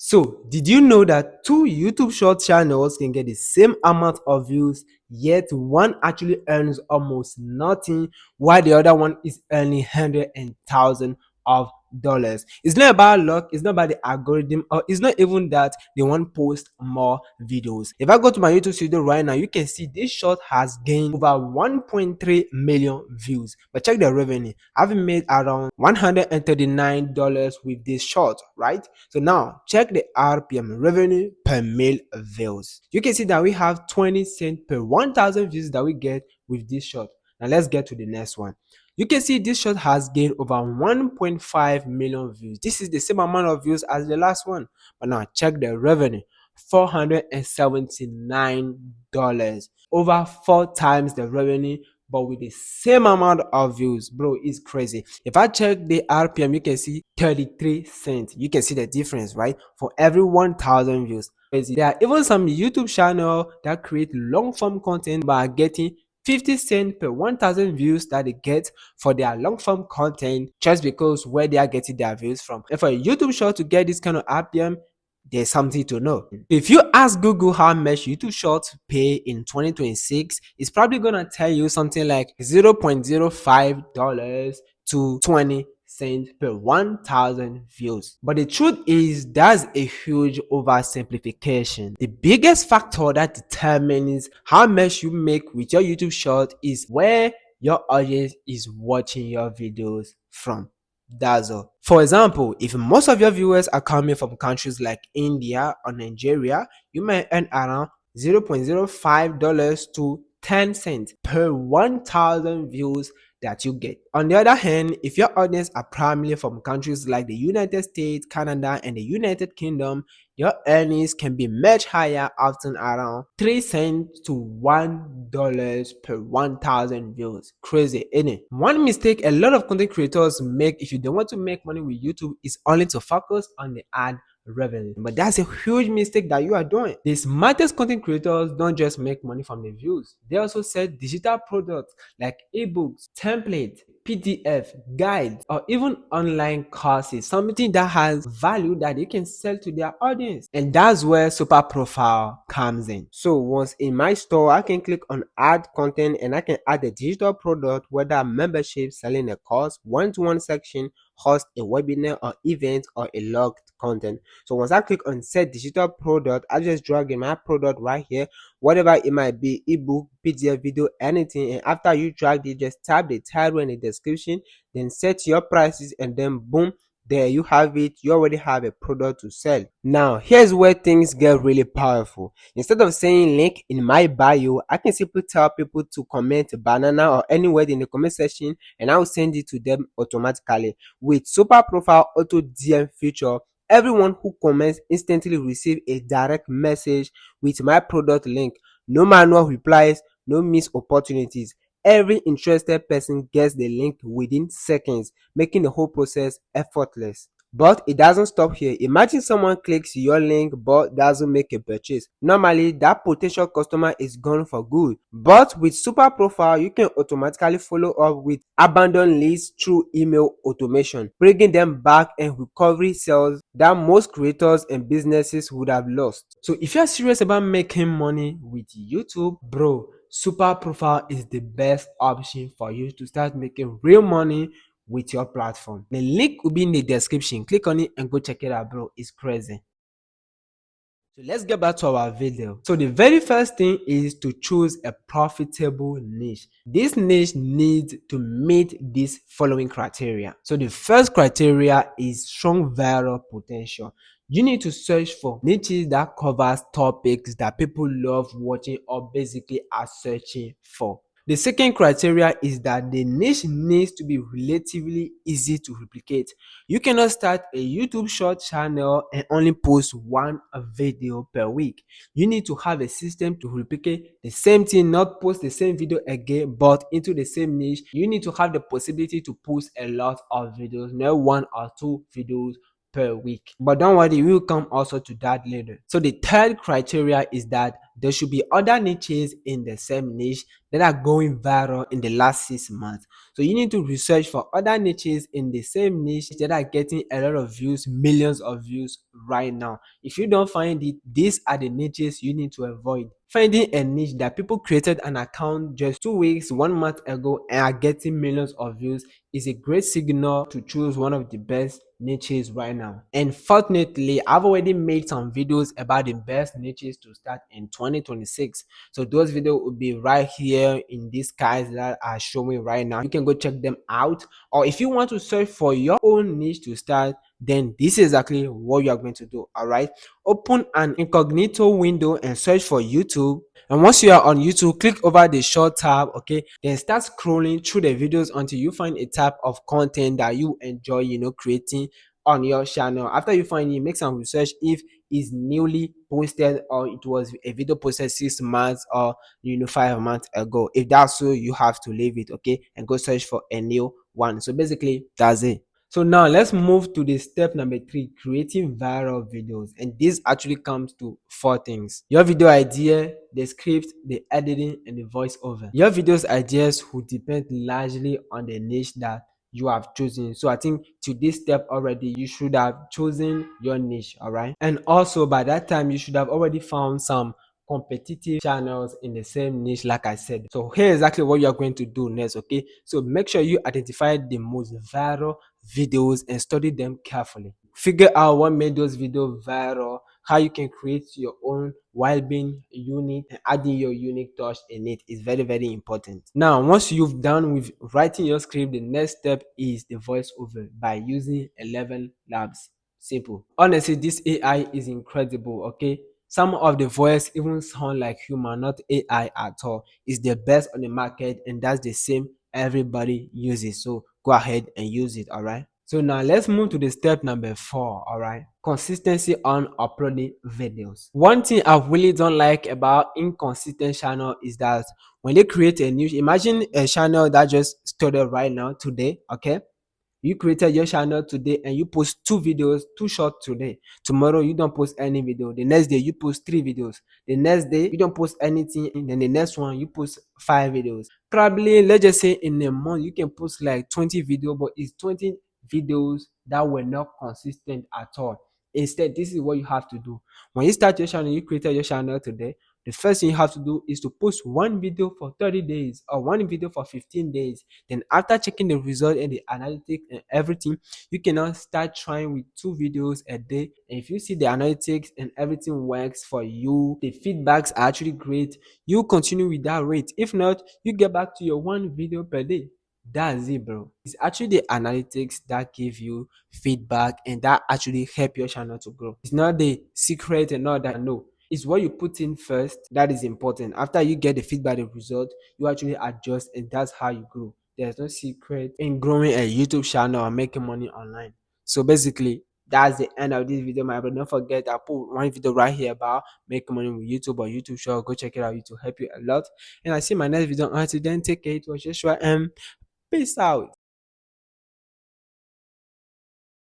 So, did you know that two YouTube short channels can get the same amount of views, yet one actually earns almost nothing, while the other one is earning hundred and thousand of dollars? It's not about luck, it's not about the algorithm, or it's not even that they want to post more videos. If I go to my YouTube studio right now, you can see this short has gained over 1.3 million views. But check the revenue. I've made around $139 with this short, right? So now check the RPM, revenue per mil views. You can see that we have 20 cents per 1,000 views that we get with this short. Now let's get to the next one. You can see this short has gained over 1.5 million views. This is the same amount of views as the last one. But now check the revenue. $479, over 4 times the revenue, but with the same amount of views. Bro, it's crazy. If I check the RPM, you can see 33 cents. You can see the difference, right? For every 1,000 views. Crazy. There are even some YouTube channel that create long form content by getting 50 cents per 1,000 views that they get for their long form content, just because where they are getting their views from. And for a YouTube short to get this kind of RPM, there's something to know. If you ask Google how much YouTube Shorts pay in 2026, it's probably gonna tell you something like $0.05 to 20 cents per 1,000 views. But the truth is, that's a huge oversimplification. The biggest factor that determines how much you make with your YouTube short is where your audience is watching your videos from. That's all. For example, if most of your viewers are coming from countries like India or Nigeria, you may earn around $0.05 to 10 cents per 1,000 views that you get. On the other hand, if your audience are primarily from countries like the United States, Canada, and the United Kingdom, your earnings can be much higher, often around 3 cents to $1 per 1,000 views. Crazy, isn't it? One mistake a lot of content creators make if you don't want to make money with YouTube is only to focus on the ad revenue. But that's a huge mistake that you are doing. The smartest content creators don't just make money from the views. They also sell digital products like ebooks, templates, PDF, guides, or even online courses, something that has value that they can sell to their audience. And that's where Super Profile comes in. So once in my store, I can click on add content and I can add a digital product, whether membership, selling a course, one-to-one section, host a webinar or event, or a logged content. So once I click on set digital product, I just drag in my product right here, whatever it might be, ebook, PDF, video, anything. And after you drag it, just type the title and the description, then set your prices, and then boom, there you have it. You already have a product to sell. Now here's where things get really powerful. Instead of saying link in my bio, I can simply tell people to comment banana or any word in the comment section, and I will send it to them automatically. With Super Profile Auto DM feature, everyone who comments instantly receive a direct message with my product link. No manual replies, no missed opportunities. Every interested person gets the link within seconds, making the whole process effortless. But it doesn't stop here. Imagine someone clicks your link but doesn't make a purchase. Normally, that potential customer is gone for good. But with Super Profile, you can automatically follow up with abandoned leads through email automation, bringing them back and recovery sales that most creators and businesses would have lost. So if you're serious about making money with YouTube, bro, Super Profile is the best option for you to start making real money with your platform. The link will be in the description. Click on it and go check it out, bro. It's crazy. So let's get back to our video. So the very first thing is to choose a profitable niche. This niche needs to meet these following criteria. So the first criteria is strong viral potential. You need to search for niches that covers topics that people love watching or basically are searching for. The second criteria is that the niche needs to be relatively easy to replicate. You cannot start a YouTube short channel and only post one video per week. You need to have a system to replicate the same thing, not post the same video again, but into the same niche. You need to have the possibility to post a lot of videos, not one or two videos per week. But don't worry, we will come also to that later. So the third criteria is that there should be other niches in the same niche that are going viral in the last 6 months. So you need to research for other niches in the same niche that are getting a lot of views, millions of views right now. If you don't find it, these are the niches you need to avoid. Finding a niche that people created an account just 2 weeks, 1 month ago and are getting millions of views is a great signal to choose one of the best niches right now. And fortunately, I've already made some videos about the best niches to start in 2026. So those videos will be right here in these guides that are showing right now. You can go check them out. Or if you want to search for your own niche to start, then this is exactly what you are going to do. All right, open an incognito window and search for YouTube. And once you are on YouTube, click over the short tab, okay, then start scrolling through the videos until you find a type of content that you enjoy, creating on your channel. After you find it, make some research if it's newly posted or it was a video posted 6 months or 5 months ago. If that's so, you have to leave it, okay, and go search for a new one. So basically that's it. So now let's move to the step number 3, creating viral videos. And this actually comes to 4 things: your video idea, the script, the editing, and the voiceover. Your video's ideas will depend largely on the niche that you have chosen. So I think to this step already, you should have chosen your niche, all right? And also by that time, you should have already found some competitive channels in the same niche like I said. So here exactly what you're going to do next, okay? So make sure you identify the most viral videos and study them carefully. Figure out what made those videos viral, how you can create your own while being unique, and adding your unique touch in it is very, very important. Now, once you've done with writing your script, the next step is the voiceover by using 11 labs. Simple. Honestly, this AI is incredible, okay? Some of the voice even sound like human, not AI at all. It's the best on the market, and that's the same everybody uses. So go ahead and use it, all right? So now let's move to the step number 4, all right? Consistency on uploading videos. One thing I really don't like about inconsistent channel is that when they create a new, imagine a channel that just started right now today, okay? You created your channel today and you post 2 videos, too short today. Tomorrow you don't post any video. The next day you post 3 videos. The next day you don't post anything. And then the next one you post 5 videos. Probably let's just say in a month you can post like 20 videos, but it's 20 videos that were not consistent at all. Instead, this is what you have to do. When you start your channel, you created your channel today. The first thing you have to do is to post one video for 30 days or one video for 15 days. Then after checking the result and the analytics and everything, you can now start trying with 2 videos a day. And if you see the analytics and everything works for you, the feedbacks are actually great, you continue with that rate. If not, you get back to your 1 video per day. That's it, bro. It's actually the analytics that give you feedback and that actually help your channel to grow. It's not the secret and all that. No, it's what you put in first that is important. After you get the feedback, the result, you actually adjust, and that's how you grow. There's no secret in growing a YouTube channel and making money online. So basically, that's the end of this video, my brother. Don't forget, I put one video right here about making money with YouTube or YouTube show. Go check it out. It will help you a lot. And I see my next video. Until then, take care. It was Joshua and peace out.